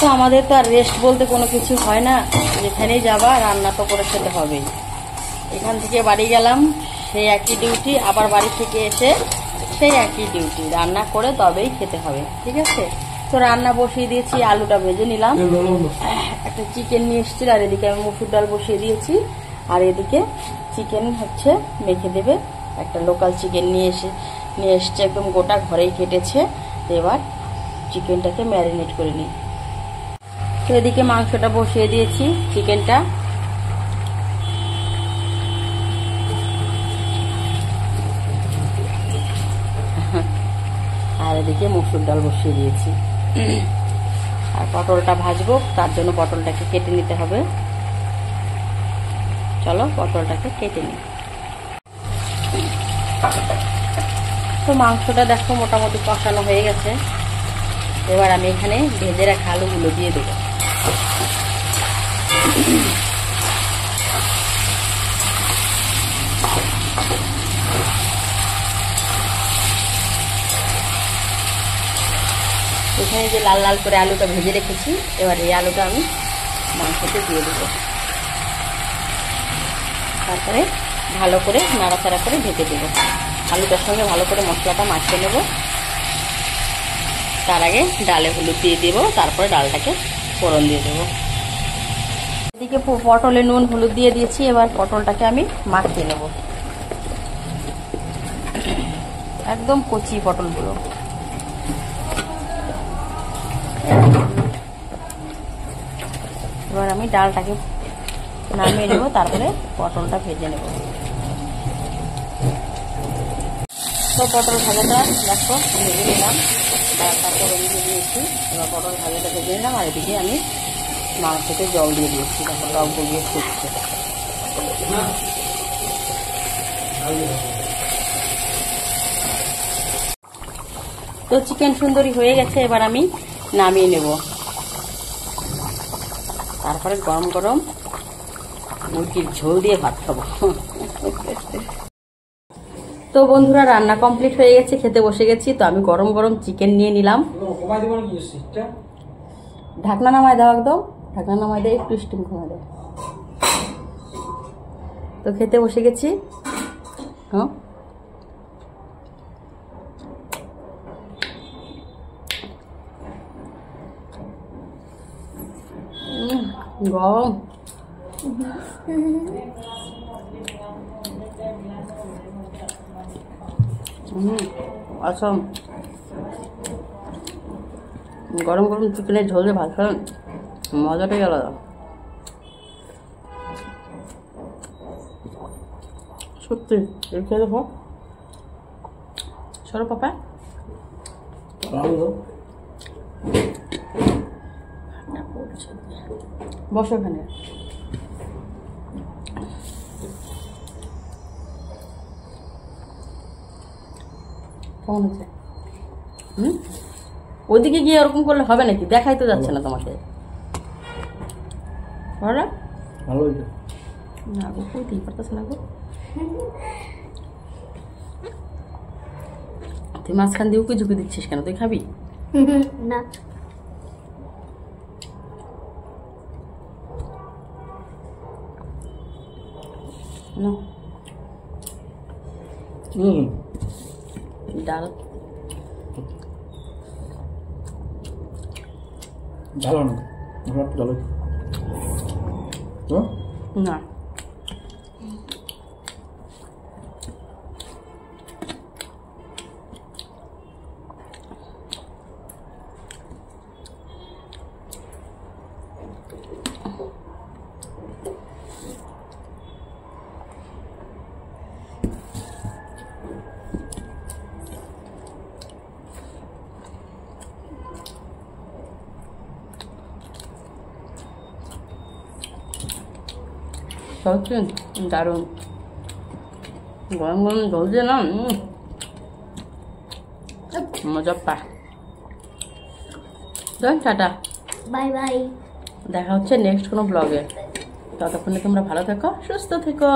তো আমাদের তো আর রেস্ট বলতে কোনো কিছু হয় না, যেখানেই যাবা রান্না তো করে খেতে হবেই। এখান থেকে বাড়ি গেলাম সেই একই ডিউটি, আবার বাড়ি থেকে এসে সেই একই ডিউটি, রান্না করে তবেই খেতে হবে, ঠিক আছে। তো রান্না বসিয়ে দিয়েছি, আলুটা ভেজে নিলাম, একটা চিকেন নিয়ে এসেছিল, আর এদিকে আমি মসুর ডাল বসিয়ে দিয়েছি, আর এদিকে চিকেন হচ্ছে মেখে দেবে। একটা লোকাল চিকেন নিয়ে এসছে, একদম গোটা ঘরেই কেটেছে। এবার চিকেনটাকে ম্যারিনেট করে নিই। তো এদিকে মাংসটা বসিয়ে দিয়েছি, চিকেনটা আর এদিকে মসুর ডাল বসিয়ে দিয়েছি। আর পটলটা ভাজবো, তার জন্য পটলটাকে কেটে নিতে হবে। চলো পটলটাকে কেটে নিই। তো মাংসটা দেখো মোটামুটি কষানো হয়ে গেছে। এবার আমি এখানে ভেজে রাখা আলুগুলো দিয়ে দেবো। এখানে যে লাল লাল করে আলুটা ভেজে রেখেছি, এবার এই আলুটা আমি মাংসতে দিয়ে দেবো। তারপরে ভালো করে নাড়াচাড়া করে ঢেকে দেবো। আলুটার সঙ্গে ভালো করে মশলাটা মাখিয়ে নেব। তার আগে ডালে হলুদ দিয়ে দেবো, তারপরে ডালটাকে ফোড়ন দিয়ে দেবো। এদিকে পটলে নুন হলুদ দিয়ে দিয়েছি, এবার পটলটাকে আমি মাখিয়ে নেব। একদম কচি পটলগুলো। এবার আমি ডালটাকে নামিয়ে নেব, তারপরে পটলটা ভেজে নেব। তো পটল ভাজাটা দেখো ভেজে নিলাম, ডালটা ফোড়ন দিয়ে দিয়েছি। এবার পটল ভাজাটা ভেজে নিলাম, আর এদিকে আমি মাংসতে জল দিয়ে দিয়েছি, তারপর টক গিয়ে ফুটছে। তো চিকেন সুন্দরী হয়ে গেছে, এবার আমি নামিয়ে নেব। তারপরে গরম গরম মুরগির ঝোল দিয়ে ভাত খাবো। তো বন্ধুরা রান্না কমপ্লিট হয়ে গেছে, খেতে বসে গেছি। তো আমি গরম গরম চিকেন নিয়ে নিলাম। ঢাকনা নামায় দাও, একদম ঢাকনা নামায় দেয়, একটু স্টিম কমা দেয়। তো খেতে বসে গেছি। হ্যাঁ গরম। আসম গরম গরম চিকেনের ঝোলে ভাত খান, মজাটাই আলাদা। সত্যি খেয়ে দেখো। সরো পাপা, বসো ওখানে। কেমন হচ্ছে? ওইদিকে গিয়ে ওরকম করলে হবে নাকি? দেখাই তো যাচ্ছে না তোমাকে। ভালো হয়েছে না গো, কইতেই পারতেছে না গো। তুই মাঝখান দিয়ে উকি ঝুঁকি দিচ্ছিস কেন? তুই খাবি না? ডাল ভালো না, ভালো না। সত্যি দারুণ। গরম গরম জল দিয়ে না মজা পা। Tata, bye bye. দেখা হচ্ছে নেক্সট কোনো ব্লগে। ততক্ষণে তোমরা ভালো থেকো, সুস্থ থেকো।